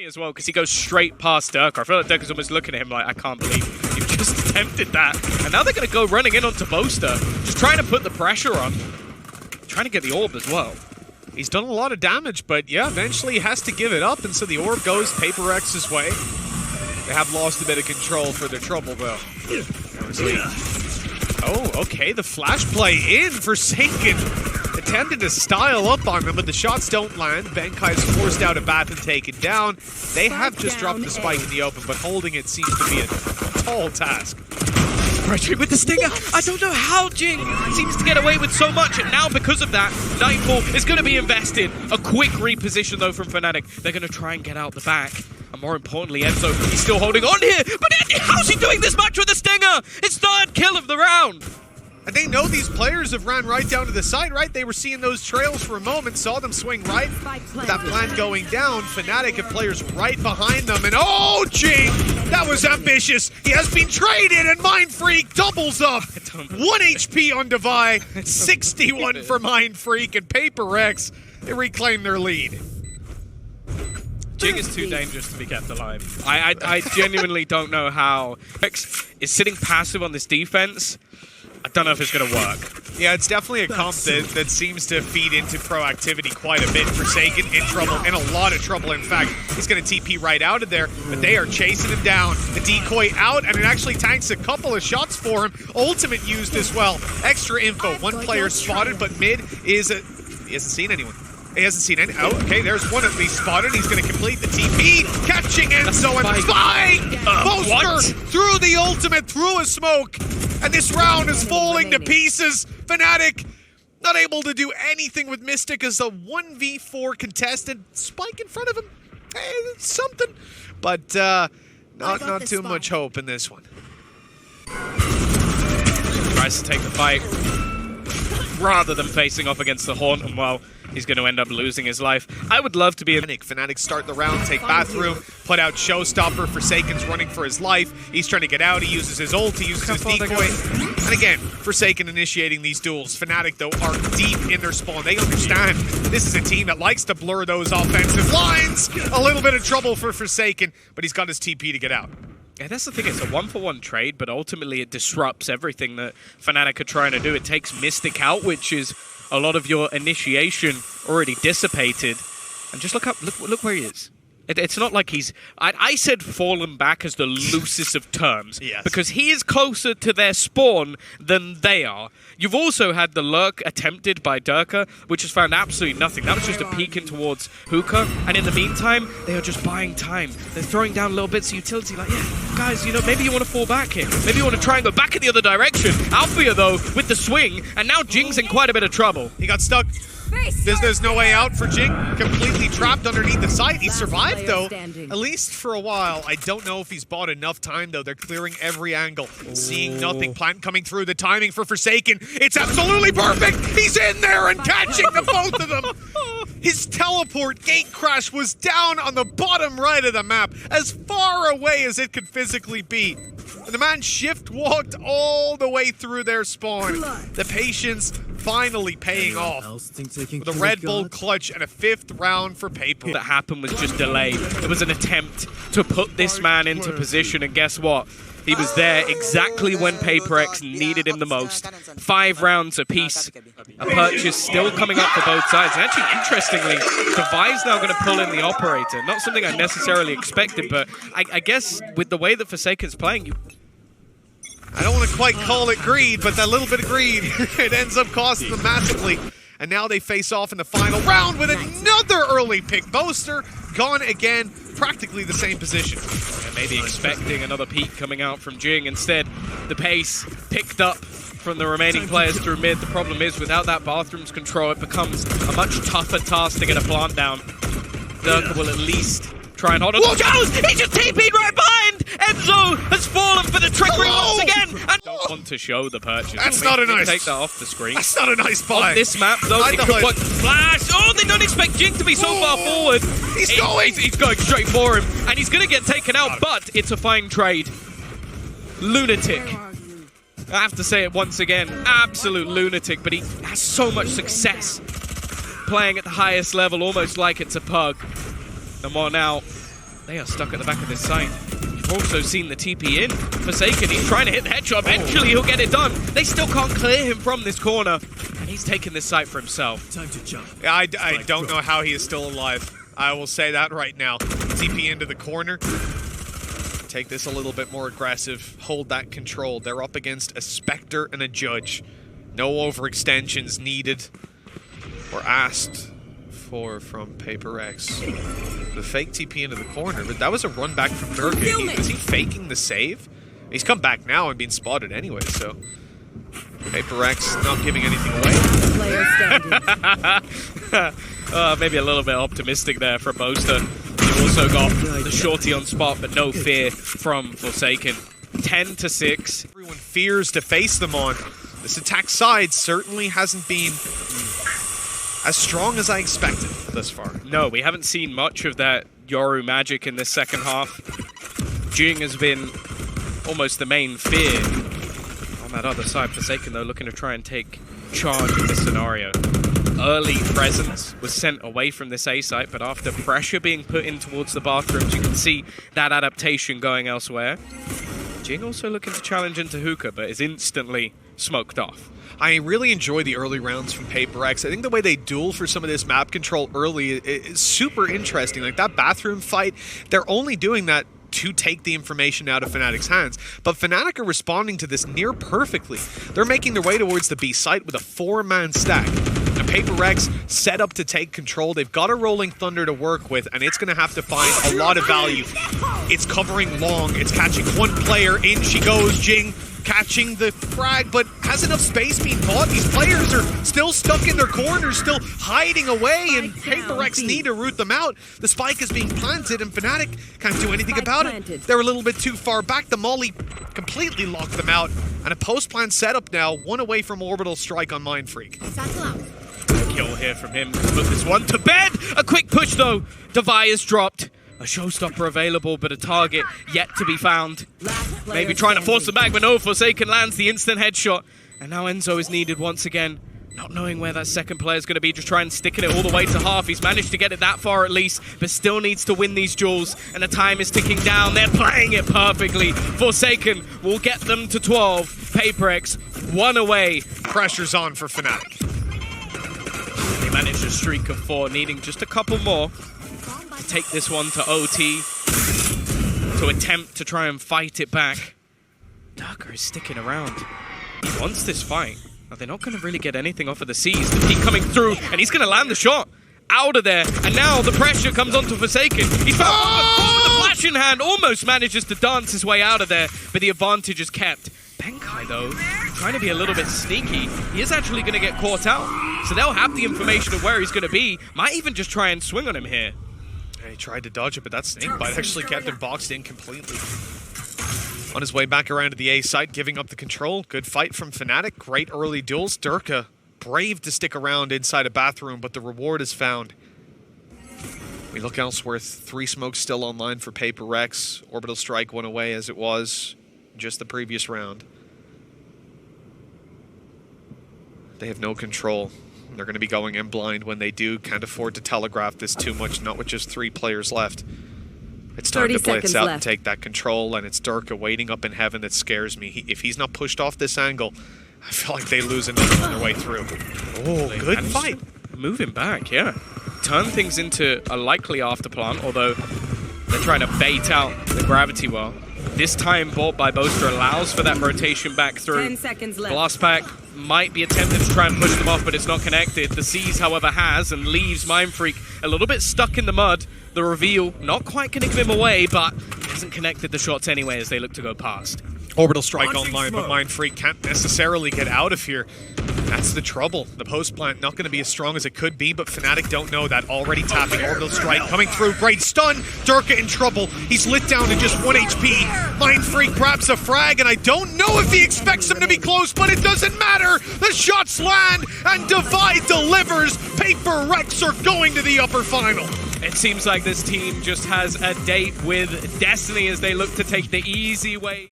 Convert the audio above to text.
As well, because he goes straight past Durka. I feel like Durka's almost looking at him like, I can't believe you've just attempted that. And now they're going to go running in onto Boaster, just trying to put the pressure on, trying to get the orb as well. He's done a lot of damage, but yeah, eventually he has to give it up, and so the orb goes Paper X's way. They have lost a bit of control for their trouble, though. Oh, okay, the flash play in for Forsaken. Attempted to style up on them, but the shots don't land. Benkai is forced out of Bath and taken down. They have just dropped the spike in the open, but holding it seems to be a tall task. Right with the stinger. I don't know how Jing seems to get away with so much, and now because of that, Nightfall is going to be invested. A quick reposition though from FNATIC. They're going to try and get out the back. And more importantly, Enzo, he's still holding on here. But how's he doing this much with the stinger? It's third kill of the round. And they know these players have ran right down to the side, right? They were seeing those trails for a moment, saw them swing right. That plan going down, FNATIC have players right behind them, and oh, Jing! That was ambitious! He has been traded, and Mind Freak doubles up! 1 HP on Devi, 61 for Mind Freak, and Paper X, they reclaim their lead. Jing is too dangerous to be kept alive. I genuinely don't know how. X is sitting passive on this defense. I don't know if it's going to work. Yeah, it's definitely a comp that seems to feed into proactivity quite a bit. Forsaken in trouble, in a lot of trouble. In fact, he's going to TP right out of there, but they are chasing him down. The decoy out, and it actually tanks a couple of shots for him. Ultimate used as well. Extra info. One player spotted, but mid is he hasn't seen anyone. He hasn't seen any. Oh, okay, there's one at least spotted. He's going to complete the TP. Catching Enzo and spike! Poster through the ultimate, through a smoke. And this round is falling to pieces. FNATIC not able to do anything with Mystic as a 1v4 contested. Spike in front of him. Hey, it's something. But not too much hope in this one. Tries to take the fight rather than facing off against the Haunt, and well, he's going to end up losing his life. I would love to be FNATIC start the round, take Bathroom, put out Showstopper. Forsaken's running for his life. He's trying to get out. He uses his ult. He uses his decoy. And again, Forsaken initiating these duels. FNATIC, though, are deep in their spawn. They understand this is a team that likes to blur those offensive lines. A little bit of trouble for Forsaken, but he's got his TP to get out. Yeah, that's the thing. It's a 1-for-1 trade, but ultimately it disrupts everything that FNATIC are trying to do. It takes Mystic out, which is a lot of your initiation already dissipated. And just look up, look where he is. It's not like he's... I said fallen back as the loosest of terms. Yes. Because he is closer to their spawn than they are. You've also had the lurk attempted by Durka, which has found absolutely nothing. That was just a peek in towards Hookah. And in the meantime, they are just buying time. They're throwing down little bits of utility like, yeah, guys, you know, maybe you want to fall back here. Maybe you want to try and go back in the other direction. Althea, though, with the swing. And now Jing's in quite a bit of trouble. He got stuck. There's no way out for Jing. Completely trapped underneath the site. He survived, though, at least for a while. I don't know if he's bought enough time, though. They're clearing every angle. Seeing nothing. Plant coming through. The timing for Forsaken. It's absolutely perfect. He's in there and catching the both of them. His teleport gate crash was down on the bottom right of the map, as far away as it could physically be. And the man shift walked all the way through their spawn. The patience finally paying off with a Red Bull clutch and a 5th round for Paper. That happened was just delayed. It was an attempt to put this man into position, and guess what? He was there exactly when Paper X needed him the most. 5 rounds apiece. A purchase still coming up for both sides. And actually, interestingly, Devi's now going to pull in the operator. Not something I necessarily expected, but I guess with the way that Forsaken's playing, I don't want to quite call it greed, but that little bit of greed, it ends up costing them massively. And now they face off in the final round with another early pick. Boaster gone again, practically the same position. And maybe expecting another peak coming out from Jing. Instead, the pace picked up from the remaining players through mid. The problem is, without that Bathroom's control, it becomes a much tougher task to get a plant down. Durka will at least try and hold on. Watch out! He just TP'd right behind! Enzo has fallen for the trickery once again! And don't want to show the purchase. That's not a nice... Take that off the screen. That's not a nice buy. On this map, though, it could work. Flash! Oh, they don't expect Jing to be so far forward. He's going! He's going straight for him. And he's going to get taken out, but it's a fine trade. Lunatic. I have to say it once again. Absolute lunatic, but he has so much success playing at the highest level, almost like it's a pug. And well, now, They are stuck at the back of this site. You've also seen the TP in. Forsaken, he's trying to hit the headshot. Eventually, he'll get it done. They still can't clear him from this corner. And he's taking this site for himself. Time to jump. I don't know how he is still alive. I will say that right now. TP into the corner. Take this a little bit more aggressive. Hold that control. They're up against a Spectre and a Judge. No overextensions needed or asked for from Paper X. The fake TP into the corner, but that was a run back from Durka. Was he faking the save? He's come back now and being spotted anyway, so Paper X not giving anything away. Maybe a little bit optimistic there for Boaster. You've also got the shorty on spot, but no fear from Forsaken. 10-6. Everyone fears to face them on. This attack side certainly hasn't been as strong as I expected thus far. No, we haven't seen much of that Yoru magic in this second half. Jing has been almost the main fear. On that other side, Forsaken, though, looking to try and take charge of this scenario. Early presence was sent away from this A site, but after pressure being put in towards the bathrooms, you can see that adaptation going elsewhere. Jing also looking to challenge into Hookah, but is instantly smoked off. I really enjoy the early rounds from Paper X. I think the way they duel for some of this map control early is super interesting. Like that bathroom fight, they're only doing that to take the information out of FNATIC's hands. But FNATIC are responding to this near perfectly. They're making their way towards the B site with a 4-man stack. And Paper X set up to take control. They've got a Rolling Thunder to work with, and it's going to have to find a lot of value. It's covering long. It's catching one player. In she goes, Jing. Catching the frag, but has enough space being bought. These players are still stuck in their corners, still hiding away, and Paper X need to root them out. The spike is being planted, and FNATIC can't do anything about it. They're a little bit too far back. The molly completely locked them out, and a post-plan setup now, one away from Orbital Strike on Mindfreak. Kill here from him. Put this one to bed. A quick push, though. Devi is dropped. A showstopper available, but a target yet to be found. Maybe trying to force them back, but no, Forsaken lands the instant headshot. And now Enzo is needed once again. Not knowing where that second player is going to be, just trying sticking it all the way to half. He's managed to get it that far at least, but still needs to win these duels. And the time is ticking down. They're playing it perfectly. Forsaken will get them to 12. Paper X, one away. Pressure's on for FNATIC. They managed a streak of 4, needing just a couple more to take this one to OT, to attempt to try and fight it back. Durka is sticking around. He wants this fight. Now, they're not going to really get anything off of the C's. The peak coming through, and he's going to land the shot out of there. And now the pressure comes onto Forsaken. He's found the flash in hand, almost manages to dance his way out of there, but the advantage is kept. Benkai, though, trying to be a little bit sneaky. He is actually going to get caught out. So they'll have the information of where he's going to be. Might even just try and swing on him here. He tried to dodge it, but that snake bite actually kept him boxed in completely. On his way back around to the A site, giving up the control. Good fight from FNATIC. Great early duels. Durka, brave to stick around inside a bathroom, but the reward is found. We look elsewhere. 3 smokes still online for Paper X. Orbital Strike went away as it was just the previous round. They have no control. They're going to be going in blind when they do. Can't afford to telegraph this too much, not with just 3 players left. It's time to blitz out and take that control, and it's Durka waiting up in heaven that scares me. If he's not pushed off this angle, I feel like they lose another on their way through. Oh, good fight. Moving back, yeah. Turn things into a likely afterplant, although they're trying to bait out the gravity well. This time bought by Boaster allows for that rotation back through. 10 seconds left. Blast pack might be attempted to try and push them off, but it's not connected. The C's, however, has and leaves Mindfreak a little bit stuck in the mud. The reveal not quite going to give him away, but hasn't connected the shots anyway as they look to go past. Orbital Strike online, but Mindfreak can't necessarily get out of here. That's the trouble. The post plant not going to be as strong as it could be, but FNATIC don't know that. Already tapping Orbital Strike, coming through. Great stun. Durka in trouble. He's lit down to just 1 HP. Mindfreak grabs a frag, and I don't know if he expects him to be close, but it doesn't matter. The shots land, and Devi delivers. Paper X are going to the upper final. It seems like this team just has a date with destiny as they look to take the easy way.